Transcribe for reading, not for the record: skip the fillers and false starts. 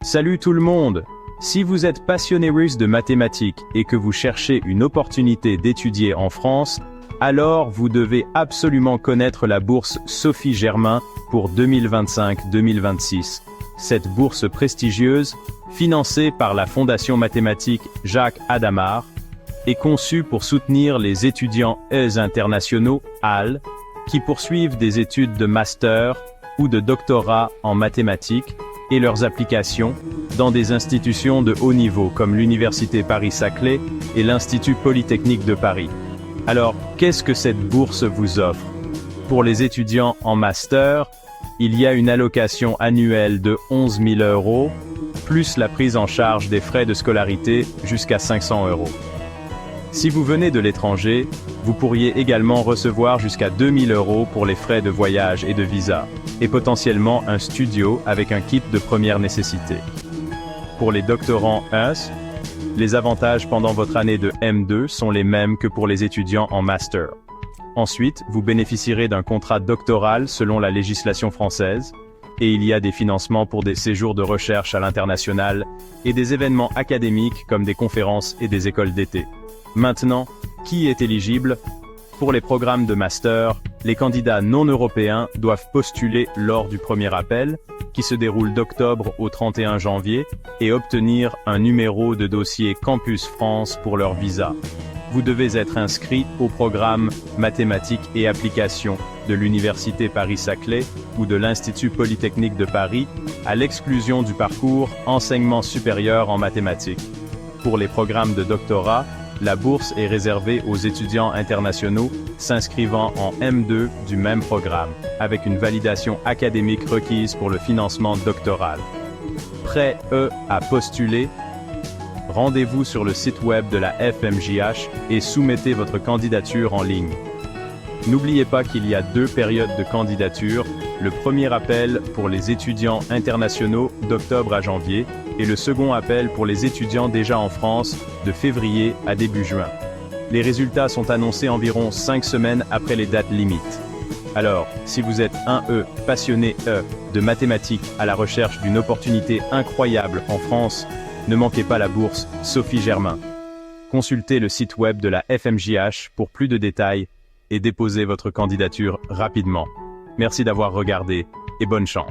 Salut tout le monde! Si vous êtes passionné russe de mathématiques et que vous cherchez une opportunité d'étudier en France, alors vous devez absolument connaître la bourse Sophie Germain pour 2025-2026. Cette bourse prestigieuse, financée par la Fondation mathématique Jacques Hadamard, est conçue pour soutenir les étudiants internationaux (AL) qui poursuivent des études de master ou de doctorat en mathématiques et leurs applications dans des institutions de haut niveau comme l'Université Paris-Saclay et l'Institut Polytechnique de Paris. Alors, qu'est-ce que cette bourse vous offre? Pour les étudiants en master, il y a une allocation annuelle de 11 000 €, plus la prise en charge des frais de scolarité jusqu'à 500 €. Si vous venez de l'étranger, vous pourriez également recevoir jusqu'à 2 000 € pour les frais de voyage et de visa, et potentiellement un studio avec un kit de première nécessité. Pour les doctorants US, les avantages pendant votre année de M2 sont les mêmes que pour les étudiants en master. Ensuite, vous bénéficierez d'un contrat doctoral selon la législation française, et il y a des financements pour des séjours de recherche à l'international et des événements académiques comme des conférences et des écoles d'été. Maintenant, qui est éligible? Pour les programmes de master, les candidats non européens doivent postuler lors du premier appel, qui se déroule d'octobre au 31 janvier, et obtenir un numéro de dossier Campus France pour leur visa. Vous devez être inscrit au programme Mathématiques et Applications de l'Université Paris-Saclay ou de l'Institut Polytechnique de Paris, à l'exclusion du parcours Enseignement supérieur en mathématiques. Pour les programmes de doctorat, la bourse est réservée aux étudiants internationaux s'inscrivant en M2 du même programme, avec une validation académique requise pour le financement doctoral. Prêt à postuler? Rendez-vous sur le site web de la FMJH et soumettez votre candidature en ligne. N'oubliez pas qu'il y a 2 périodes de candidature, le premier appel pour les étudiants internationaux d'octobre à janvier, et le second appel pour les étudiants déjà en France, de février à début juin. Les résultats sont annoncés environ 5 semaines après les dates limites. Alors, si vous êtes un passionné de mathématiques à la recherche d'une opportunité incroyable en France, ne manquez pas la bourse Sophie Germain. Consultez le site web de la FMJH pour plus de détails et déposez votre candidature rapidement. Merci d'avoir regardé et bonne chance.